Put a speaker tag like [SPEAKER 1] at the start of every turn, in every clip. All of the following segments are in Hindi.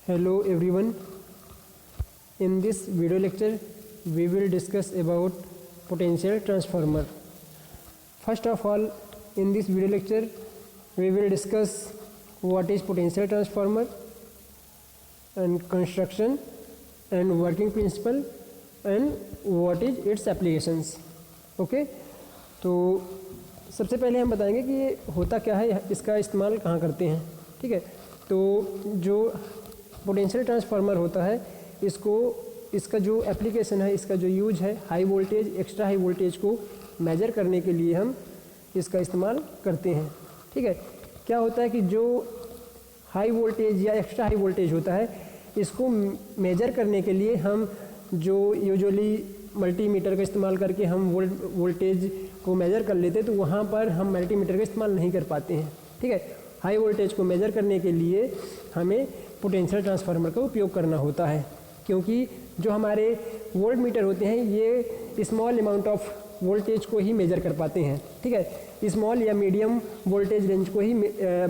[SPEAKER 1] Hello everyone. In this video lecture we will discuss about potential transformer. First of all, in this video lecture we will discuss what is potential transformer and construction and working principle and what is its applications. Okay, तो सबसे पहले हम बताएंगे कि ये होता क्या है, इसका इस्तेमाल कहाँ करते हैं. ठीक है, तो जो पोटेंशियल ट्रांसफार्मर होता है इसका जो एप्लीकेशन है, इसका जो यूज है, high voltage extra high voltage को मेजर करने के लिए हम इसका इस्तेमाल करते हैं. ठीक है, क्या होता है कि जो हाई वोल्टेज या एक्स्ट्रा हाई वोल्टेज होता है इसको मेजर करने के लिए हम जो यूजुअली मल्टीमीटर का इस्तेमाल करके हम वोल्टेज को मेजर कर लेते हैं, तो वहाँ पर हम मल्टीमीटर का इस्तेमाल नहीं कर पाते हैं. ठीक है, हाई वोल्टेज को मेजर करने के लिए हमें पोटेंशियल ट्रांसफार्मर का उपयोग करना होता है, क्योंकि जो हमारे वोल्ट मीटर होते हैं ये स्मॉल अमाउंट ऑफ वोल्टेज को ही मेजर कर पाते हैं. ठीक है, स्मॉल या मीडियम वोल्टेज रेंज को ही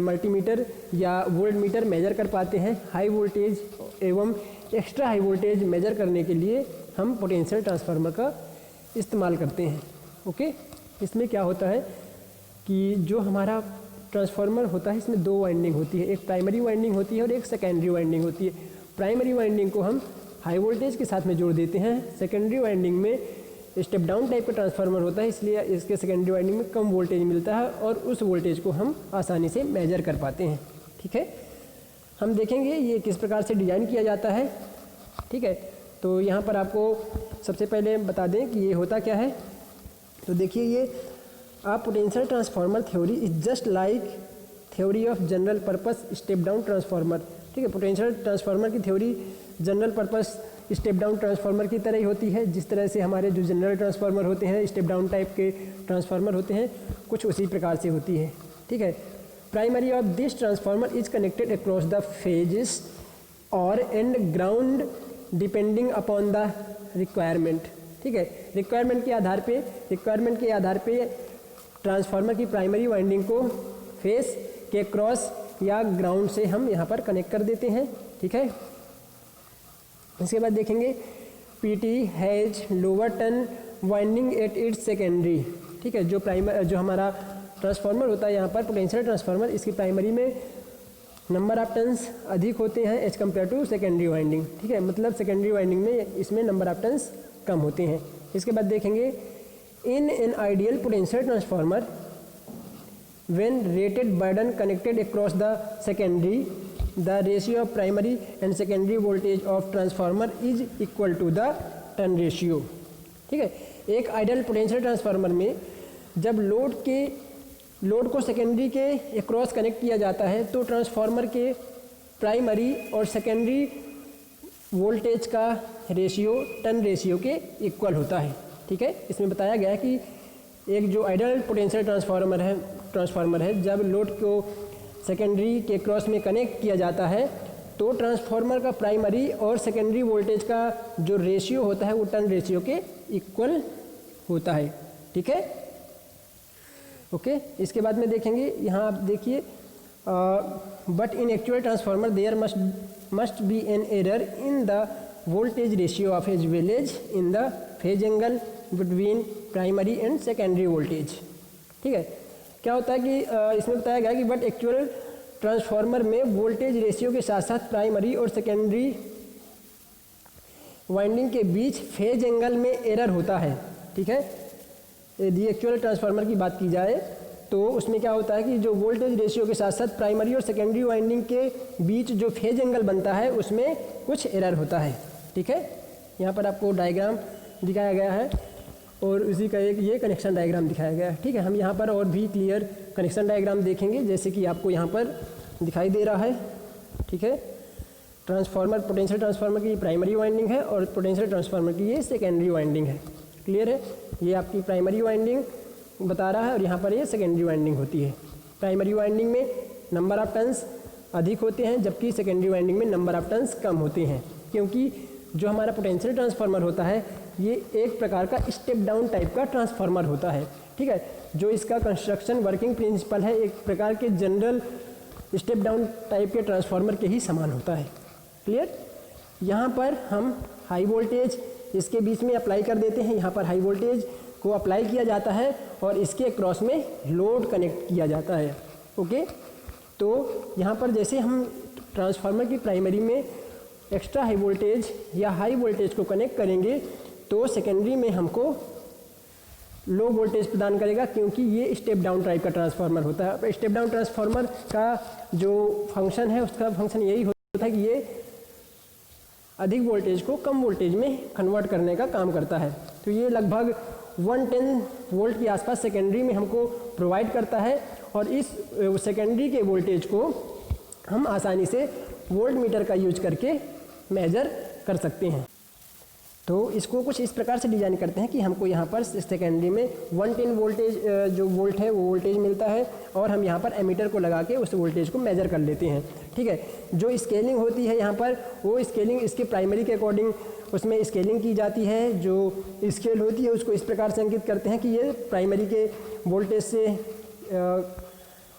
[SPEAKER 1] मल्टीमीटर या वोल्ट मीटर मेजर कर पाते हैं. हाई वोल्टेज एवं एक्स्ट्रा हाई वोल्टेज मेजर करने के लिए हम पोटेंशियल ट्रांसफार्मर का इस्तेमाल करते हैं. ओके, इसमें क्या होता है कि जो हमारा ट्रांसफार्मर होता है इसमें दो वाइंडिंग होती है, एक प्राइमरी वाइंडिंग होती है और एक सेकेंडरी वाइंडिंग होती है. प्राइमरी वाइंडिंग को हम हाई वोल्टेज के साथ में जोड़ देते हैं. सेकेंडरी वाइंडिंग में स्टेप डाउन टाइप का ट्रांसफार्मर होता है, इसलिए इसके सेकेंडरी वाइंडिंग में कम वोल्टेज मिलता है और उस वोल्टेज को हम आसानी से मेजर कर पाते हैं. ठीक है, हम देखेंगे ये किस प्रकार से डिज़ाइन किया जाता है. ठीक है, तो यहाँ पर आपको सबसे पहले बता दें कि ये होता क्या है. तो देखिए, ये potential transformer theory is just like theory of general purpose step down transformer. ठीक है, पोटेंशियल ट्रांसफार्मर की theory general purpose step down transformer की तरह ही होती है. जिस तरह से हमारे जो जनरल ट्रांसफार्मर होते हैं, स्टेप डाउन टाइप के ट्रांसफार्मर होते हैं, कुछ उसी प्रकार से होती है. ठीक है, primary of this transformer is connected across the phases और and ground depending upon the requirement. ठीक है, रिक्वायरमेंट के आधार पे ट्रांसफार्मर की प्राइमरी वाइंडिंग को फेस के क्रॉस या ग्राउंड से हम यहाँ पर कनेक्ट कर देते हैं. ठीक है, इसके बाद देखेंगे PT has lower turn winding at its secondary. ठीक है, जो हमारा ट्रांसफार्मर होता है यहाँ पर पोटेंशियल ट्रांसफार्मर, इसकी प्राइमरी में नंबर ऑफ टर्न्स अधिक होते हैं as compare to secondary winding. ठीक है, मतलब सेकेंडरी वाइंडिंग में इसमें नंबर ऑफ टर्न्स कम होते हैं. इसके बाद देखेंगे in an ideal potential transformer when rated burden connected across the secondary, the ratio of primary and secondary voltage of transformer is equal to the turn ratio. ठीक है, एक आइडियल पोटेंशियल ट्रांसफार्मर में जब लोड को सेकेंडरी के अक्रॉस कनेक्ट किया जाता है तो ट्रांसफार्मर के प्राइमरी और सेकेंडरी वोल्टेज का रेशियो टर्न रेशियो के इक्वल होता है. ठीक है, इसमें बताया गया है कि एक जो आइडियल पोटेंशियल ट्रांसफार्मर है जब लोड को सेकेंडरी के क्रॉस में कनेक्ट किया जाता है तो ट्रांसफार्मर का प्राइमरी और सेकेंडरी वोल्टेज का जो रेशियो होता है वो टर्न रेशियो के इक्वल होता है. ठीक है, ओके. इसके बाद में देखेंगे, यहाँ आप देखिए, but in actual transformer there must be an error in the voltage ratio of as well as in the phase angle between primary and secondary voltage. ठीक है, क्या होता है कि इसमें बताया गया कि बट एक्चुअल ट्रांसफार्मर में वोल्टेज रेशियो के साथ साथ प्राइमरी और सेकेंडरी वाइंडिंग के बीच फेज एंगल में एरर होता है. ठीक है, यदि एक्चुअल ट्रांसफार्मर की बात की जाए तो उसमें क्या होता है कि जो वोल्टेज रेशियो के साथ साथ प्राइमरी और सेकेंडरी वाइंडिंग के बीच जो फेज एंगल बनता है उसमें कुछ एरर होता है. ठीक है, यहाँ पर आपको डायग्राम दिखाया गया है और उसी का एक ये कनेक्शन डायग्राम दिखाया गया है. ठीक है, हम यहाँ पर और भी क्लियर कनेक्शन डायग्राम देखेंगे जैसे कि आपको यहाँ पर दिखाई दे रहा है. ठीक है, पोटेंशियल ट्रांसफार्मर की प्राइमरी वाइंडिंग है और पोटेंशियल ट्रांसफार्मर की ये सेकेंडरी वाइंडिंग है. क्लियर है, ये आपकी प्राइमरी वाइंडिंग बता रहा है और यहाँ पर ये सेकेंडरी वाइंडिंग होती है. प्राइमरी वाइंडिंग में नंबर ऑफ टर्न्स अधिक होते हैं जबकि सेकेंडरी वाइंडिंग में नंबर ऑफ टर्न्स कम होते हैं, क्योंकि जो हमारा पोटेंशियल ट्रांसफार्मर होता है ये एक प्रकार का स्टेप डाउन टाइप का ट्रांसफार्मर होता है. ठीक है, जो इसका कंस्ट्रक्शन वर्किंग प्रिंसिपल है एक प्रकार के जनरल स्टेप डाउन टाइप के ट्रांसफार्मर के ही समान होता है. क्लियर। यहाँ पर हम हाई वोल्टेज इसके बीच में अप्लाई कर देते हैं, यहाँ पर हाई वोल्टेज को अप्लाई किया जाता है और इसके क्रॉस में लोड कनेक्ट किया जाता है। ओके, तो यहाँ पर जैसे हम ट्रांसफार्मर की प्राइमरी में एक्स्ट्रा हाई वोल्टेज या हाई वोल्टेज को कनेक्ट करेंगे तो सेकेंडरी में हमको लो वोल्टेज प्रदान करेगा, क्योंकि ये स्टेप डाउन टाइप का ट्रांसफार्मर होता है। स्टेप डाउन ट्रांसफार्मर का जो फंक्शन है उसका फंक्शन यही होता है कि ये अधिक वोल्टेज को कम वोल्टेज में कन्वर्ट करने का काम करता है। तो ये लगभग 110 वोल्ट के आसपास सेकेंडरी में हमको प्रोवाइड करता है और इस सेकेंडरी के वोल्टेज को हम आसानी से वोल्ट मीटर का यूज करके मेजर कर सकते हैं। तो इसको कुछ इस प्रकार से डिज़ाइन करते हैं कि हमको यहाँ पर सेकेंडरी में 110 वोल्टेज जो वोल्ट है वो वोल्टेज मिलता है और हम यहाँ पर एमीटर को लगा के उस वोल्टेज को मेजर कर लेते हैं। ठीक है, जो स्केलिंग होती है यहाँ पर वो स्केलिंग इसके प्राइमरी के अकॉर्डिंग उसमें स्केलिंग की जाती है। जो स्केल होती है उसको इस प्रकार से अंकित करते हैं कि ये प्राइमरी के वोल्टेज से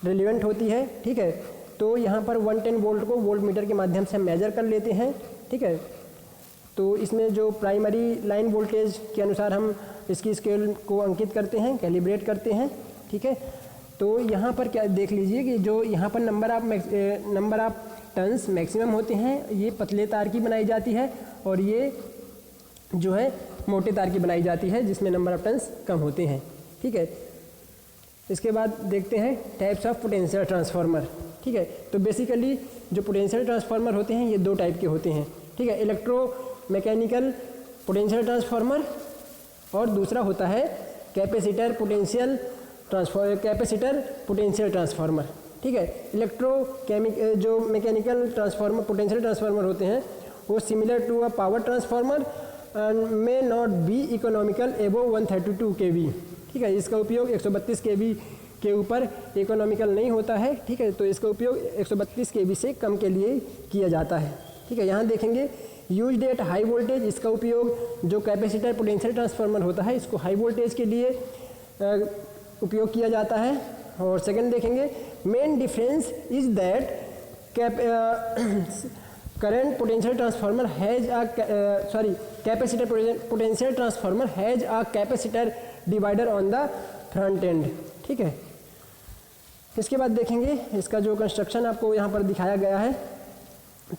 [SPEAKER 1] रिलेवेंट होती है। ठीक है, तो यहाँ पर 110 वोल्ट को वोल्ट मीटर के माध्यम से हम मेजर कर लेते हैं। ठीक है, तो इसमें जो प्राइमरी लाइन वोल्टेज के अनुसार हम इसकी स्केल को अंकित करते हैं, कैलिब्रेट करते हैं। ठीक है, तो यहाँ पर क्या देख लीजिए कि जो यहाँ पर नंबर ऑफ टर्न्स मैक्सिमम होते हैं ये पतले तार की बनाई जाती है और ये जो है मोटे तार की बनाई जाती है जिसमें नंबर ऑफ टर्न्स कम होते हैं। ठीक है, इसके बाद देखते हैं टाइप्स ऑफ पोटेंशियल ट्रांसफार्मर। ठीक है, तो बेसिकली जो पोटेंशियल ट्रांसफार्मर होते हैं ये दो टाइप के होते हैं। ठीक है, इलेक्ट्रो मैकेनिकल पोटेंशियल ट्रांसफार्मर और दूसरा होता है कैपेसिटर पोटेंशियल ट्रांसफार्मर। ठीक है, जो मैकेनिकल ट्रांसफार्मर पोटेंशियल ट्रांसफार्मर होते हैं वो similar to a power transformer and may not be economical above 132 kV। ठीक है, इसका उपयोग 132 kV के ऊपर इकोनॉमिकल नहीं होता है। ठीक है, तो इसका उपयोग 132 kV से कम के लिए किया जाता है। ठीक है, यहाँ देखेंगे यूज्ड एट हाई वोल्टेज, इसका उपयोग जो कैपेसिटर पोटेंशियल ट्रांसफार्मर होता है इसको हाई वोल्टेज के लिए उपयोग किया जाता है। और सेकंड देखेंगे main difference is that current potential transformer has capacitor potential transformer has a capacitor divider on the front end. ठीक है, इसके बाद देखेंगे इसका जो कंस्ट्रक्शन आपको यहाँ पर दिखाया गया है।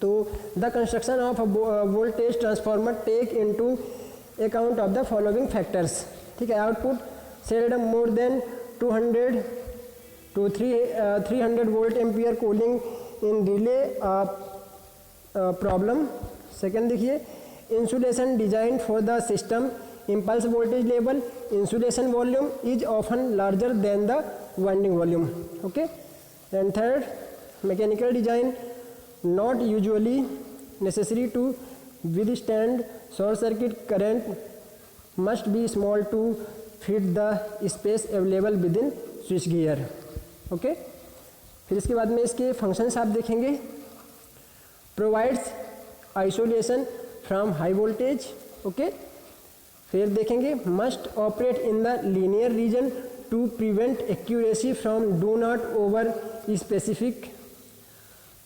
[SPEAKER 1] तो the construction of voltage transformer take into account of the following factors. ठीक है, output seldom more than 200 to 300 volt ampere cooling in relay problem. Second देखिए insulation design for the system impulse voltage level, insulation volume is often larger than the winding volume. Okay, and third mechanical design not usually necessary to withstand short circuit current, must be small to fit the space available within switch gear. Okay, फिर इसके बाद में इसके फंक्शंस आप देखेंगे। provides isolation from high voltage. Okay, फिर देखेंगे must operate in the linear region to prevent accuracy from do not over specific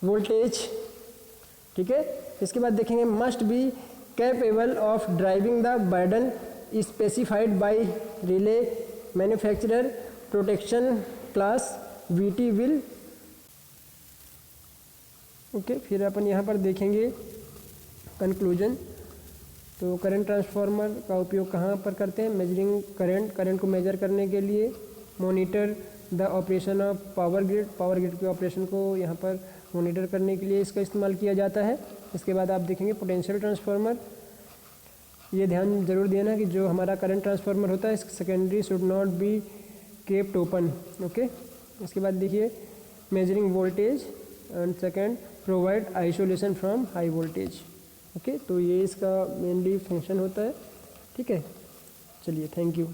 [SPEAKER 1] voltage. ठीक है, इसके बाद देखेंगे must be capable of driving the burden specified by relay manufacturer protection class VT will. Okay, फिर अपन यहाँ पर देखेंगे कंक्लूजन। तो करंट ट्रांसफार्मर का उपयोग कहाँ पर करते हैं? मेजरिंग करंट को मेजर करने के लिए, monitor the operation of power grid के ऑपरेशन को यहाँ पर मॉनिटर करने के लिए इसका इस्तेमाल किया जाता है। इसके बाद आप देखेंगे पोटेंशियल ट्रांसफार्मर। ये ध्यान जरूर देना कि जो हमारा करंट ट्रांसफार्मर होता है इसका secondary should not be kept open. Okay, इसके बाद देखिए measuring voltage and second provide isolation from high voltage. Okay, तो ये इसका मेनली फंक्शन होता है। ठीक है, चलिए, थैंक यू।